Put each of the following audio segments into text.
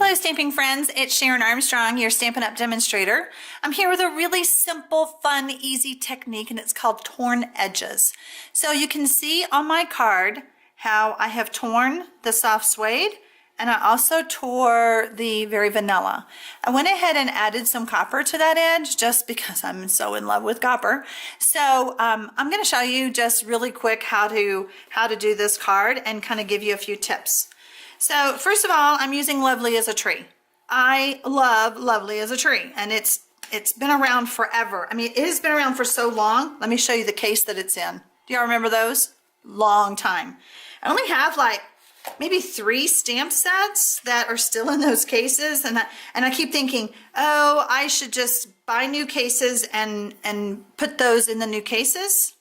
Hello stamping friends, it's Sharon Armstrong, your Stampin' Up! Demonstrator. I'm here with a really simple, fun, easy technique and it's called torn edges. So you can see on my card how I have torn the soft suede and I also tore the very vanilla. I went ahead and added some copper to that edge just because I'm so in love with copper. So I'm going to show you just really quick how to do this card and kind of give you a few tips. So first of all, I'm using Lovely as a Tree. I love Lovely as a Tree, and it's been around forever. I mean, it has been around for so long. Let me show you the case that it's in. Do y'all remember those? Long time. I only have like maybe 3 stamp sets that are still in those cases, and I keep thinking, oh, I should just buy new cases and put those in the new cases.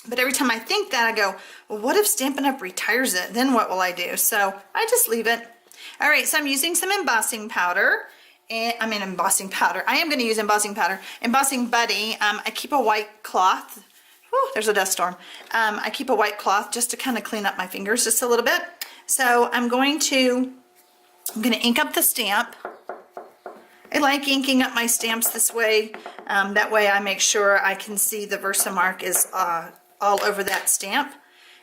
But every time I think that, I go, well, what if Stampin' Up! Retires it? Then what will I do? So I just leave it. All right, so I'm using some embossing powder. Embossing powder. I am going to use embossing powder. Embossing Buddy. I keep a white cloth. Whew, there's a dust storm. I keep a white cloth just to kind of clean up my fingers just a little bit. So I'm going to ink up the stamp. I like inking up my stamps this way. That way I make sure I can see the Versamark is all over that stamp.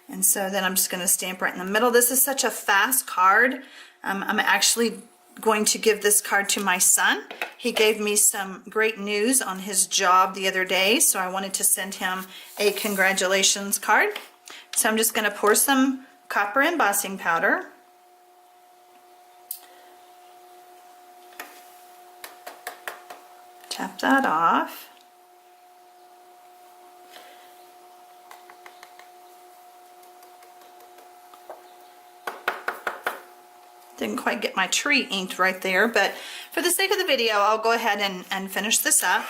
And so then I'm just going to stamp right in the middle. This is such a fast card. I'm actually going to give this card to my son. He gave me some great news on his job the other day, so I wanted to send him a congratulations card. So I'm just going to pour some copper embossing powder. Tap that off. Didn't quite get my tree inked right there, but for the sake of the video, I'll go ahead and finish this up.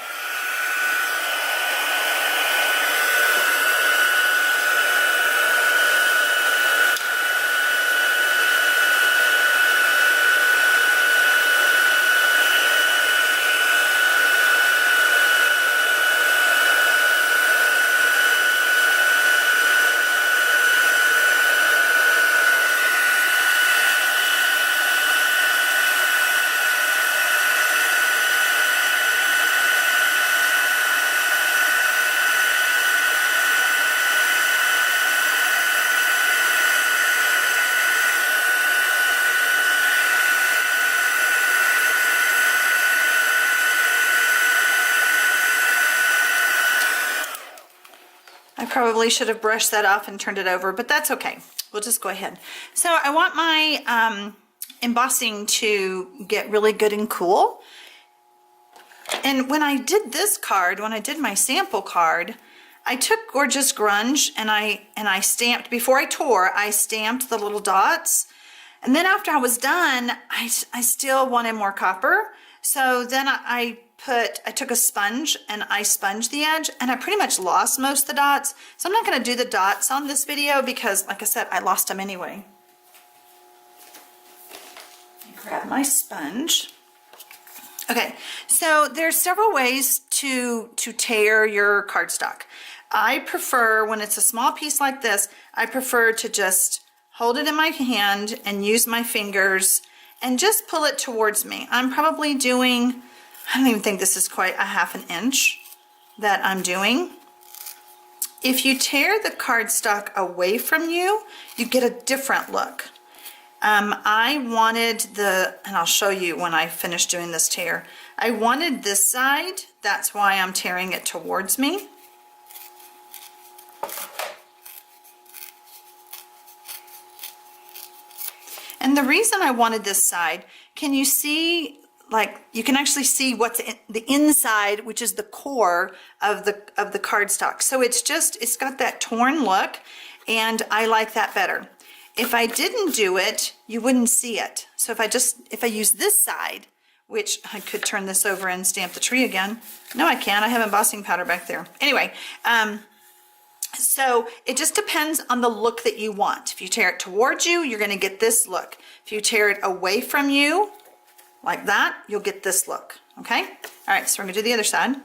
I probably should have brushed that off and turned it over, but that's okay. We'll just go ahead. So I want my embossing to get really good and cool. And when I did this card, when I did my sample card, I took Gorgeous Grunge and I stamped, before I tore, I stamped the little dots. And then after I was done, I still wanted more copper. So then I took a sponge and I sponged the edge, and I pretty much lost most of the dots. So I'm not going to do the dots on this video because, like I said, I lost them anyway. Grab my sponge. Okay, so there's several ways to tear your cardstock. I prefer, when it's a small piece like this, I prefer to just hold it in my hand and use my fingers and just pull it towards me. I'm probably doing, I don't even think this is quite a ½ inch that I'm doing. If you tear the cardstock away from you, you get a different look. I wanted and I'll show you when I finish doing this tear, I wanted this side, that's why I'm tearing it towards me. And the reason I wanted this side, can you see, like, you can actually see what's in the inside, which is the core of the cardstock. So it's got that torn look, and I like that better. If I didn't do it, you wouldn't see it. So if I use this side, which I could turn this over and stamp the tree again. No, I can't. I have embossing powder back there. Anyway, so it just depends on the look that you want. If you tear it towards you, you're going to get this look. If you tear it away from you, like that, you'll get this look. Okay? All right, so we're going to do the other side.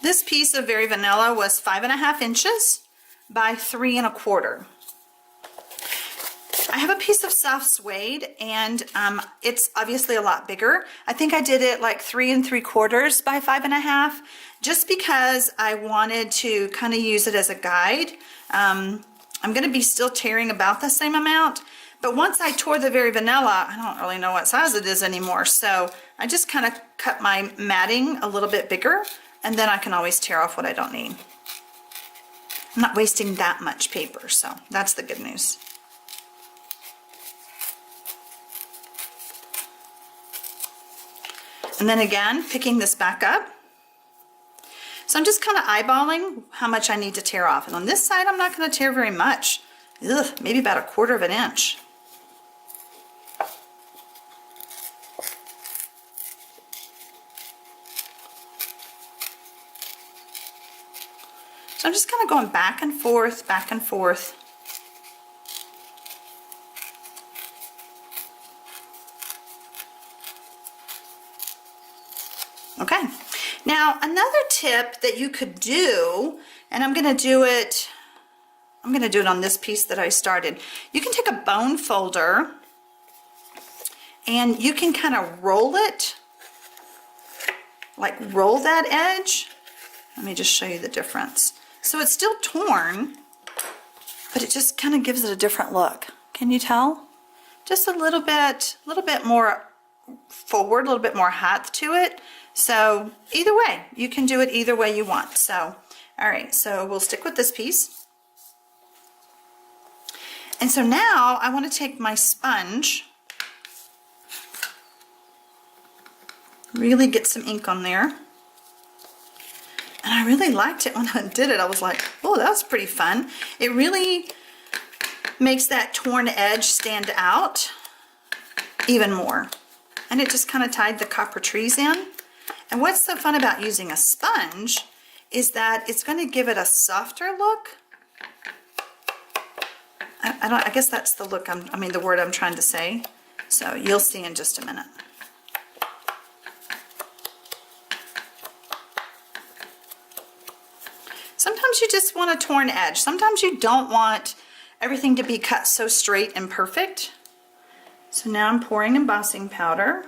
This piece of Very Vanilla was 5.5 inches by 3.25. I have a piece of soft suede, and it's obviously a lot bigger. I think I did it like 3 3/4 by 5.5, just because I wanted to kind of use it as a guide. I'm going to be still tearing about the same amount, but once I tore the Very Vanilla, I don't really know what size it is anymore, so I just kind of cut my matting a little bit bigger, and then I can always tear off what I don't need. I'm not wasting that much paper, so that's the good news. And then again, picking this back up. So I'm just kind of eyeballing how much I need to tear off. And on this side, I'm not going to tear very much. Ugh, maybe about 1/4 inch. So I'm just kind of going back and forth, back and forth. Okay, now another tip that you could do, and I'm going to do it on this piece that I started. You can take a bone folder and you can kind of roll it, like roll that edge. Let me just show you the difference. So it's still torn, but it just kind of gives it a different look. Can you tell? Just a little bit more forward, a little bit more height to it. So either way, you can do it either way you want. So, all right, so we'll stick with this piece. And so now I want to take my sponge, really get some ink on there. And I really liked it when I did it. I was like, oh, that was pretty fun. It really makes that torn edge stand out even more. And it just kind of tied the copper trees in. And what's so fun about using a sponge is that it's going to give it a softer look. I guess that's the look, the word I'm trying to say. So you'll see in just a minute. Sometimes you just want a torn edge. Sometimes you don't want everything to be cut so straight and perfect. So now I'm pouring embossing powder.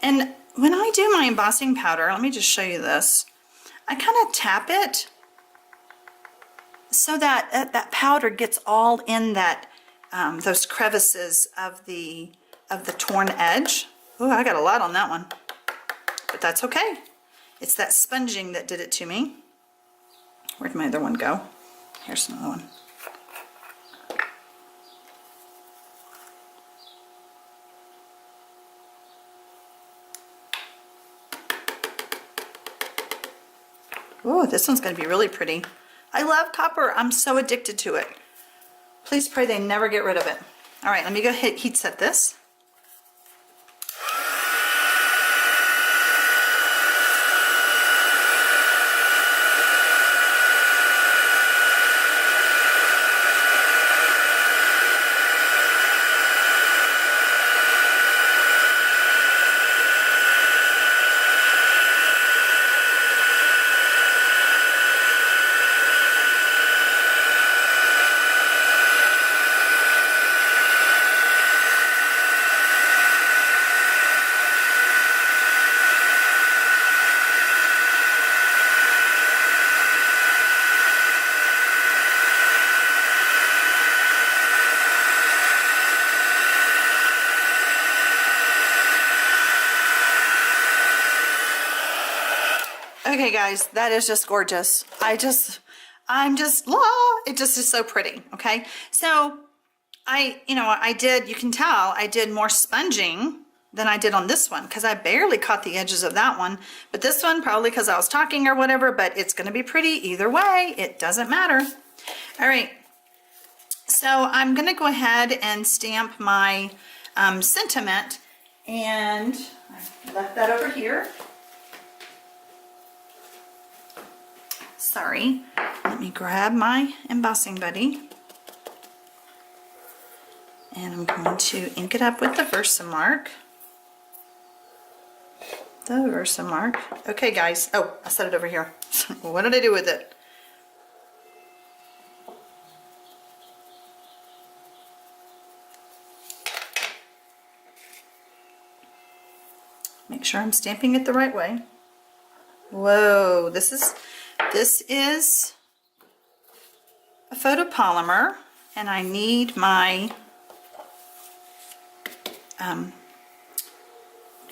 And when I do my embossing powder, let me just show you this. I kind of tap it so that that powder gets all in that those crevices of the torn edge. Oh, I got a lot on that one, but that's okay. It's that sponging that did it to me. Where'd my other one go? Here's another one. Oh, this one's going to be really pretty. I love copper. I'm so addicted to it. Please pray they never get rid of it. All right, let me go heat set this. Okay guys, that is just gorgeous. I'm just, it just is so pretty, okay? So I did, you can tell I did more sponging than I did on this one because I barely caught the edges of that one. But this one, probably because I was talking or whatever, but it's gonna be pretty either way. It doesn't matter. All right, so I'm gonna go ahead and stamp my sentiment, and I left that over here. Sorry, let me grab my embossing buddy, and I'm going to ink it up with the Versamark. over some mark. Okay, guys. Oh, I set it over here. What did I do with it? Make sure I'm stamping it the right way. Whoa, this is a photopolymer, and I need my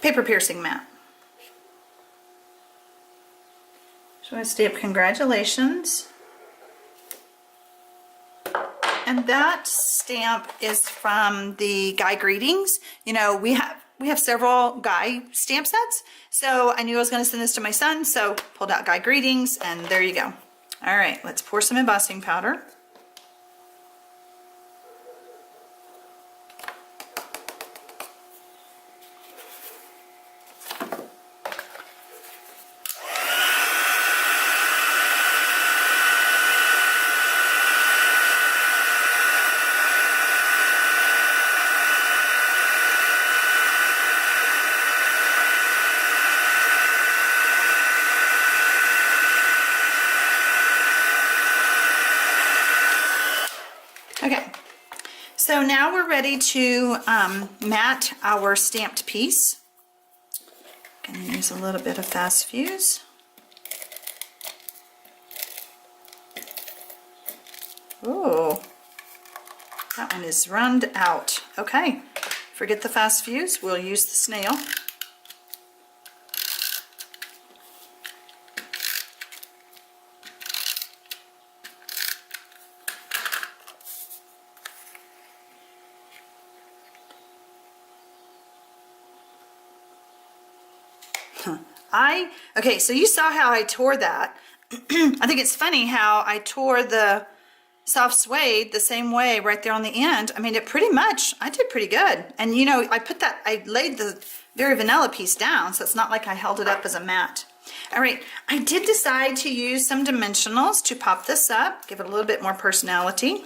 paper piercing mat. So I stamp congratulations. And that stamp is from the Guy Greetings. You know, we have several Guy stamp sets, so I knew I was going to send this to my son, so pulled out Guy Greetings, and there you go. All right, let's pour some embossing powder. Okay, so now we're ready to mat our stamped piece. Gonna use a little bit of fast fuse. Ooh, that one is runned out. Okay, forget the fast fuse, we'll use the snail. Okay, so you saw how I tore that. I think it's funny how I tore the soft suede the same way right there on the end. I mean, I did pretty good. And you know, I laid the very vanilla piece down, so it's not like I held it up as a mat. All right, I did decide to use some dimensionals to pop this up, give it a little bit more personality.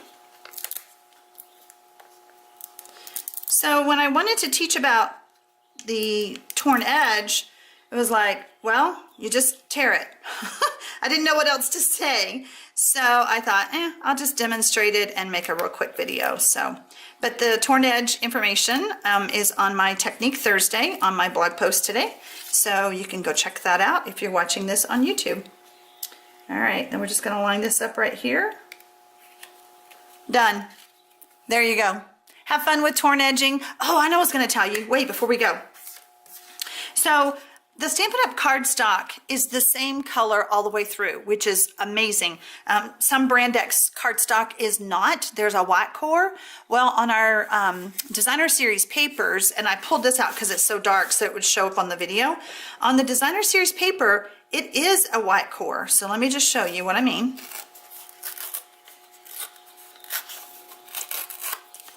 So when I wanted to teach about the torn edge, it was like, well, you just tear it. I didn't know what else to say. So I thought, I'll just demonstrate it and make a real quick video. But the torn edge information is on my Technique Thursday on my blog post today. So you can go check that out if you're watching this on YouTube. All right, then we're just gonna line this up right here. Done. There you go. Have fun with torn edging. Oh, I know I was gonna tell you. Wait, before we go. So the Stampin' Up! Cardstock is the same color all the way through, which is amazing. Some Brand X cardstock is not. There's a white core. Well, on our Designer Series papers, and I pulled this out because it's so dark so it would show up on the video. On the Designer Series paper, it is a white core. So let me just show you what I mean.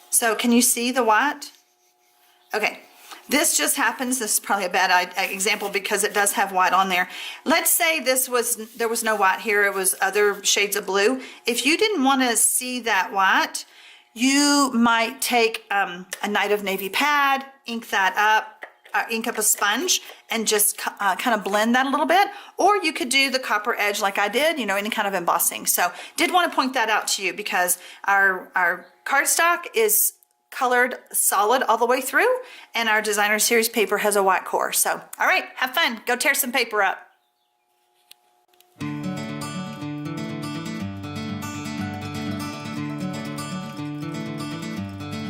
So can you see the white? Okay. This just happens, this is probably a bad example because it does have white on there. Let's say there was no white here, it was other shades of blue. If you didn't want to see that white, you might take a Night of Navy pad, ink that up, ink up a sponge, and just kind of blend that a little bit. Or you could do the copper edge like I did, you know, any kind of embossing. So did want to point that out to you because our cardstock is colored solid all the way through, and our Designer Series paper has a white core. So, all right, have fun. Go tear some paper up.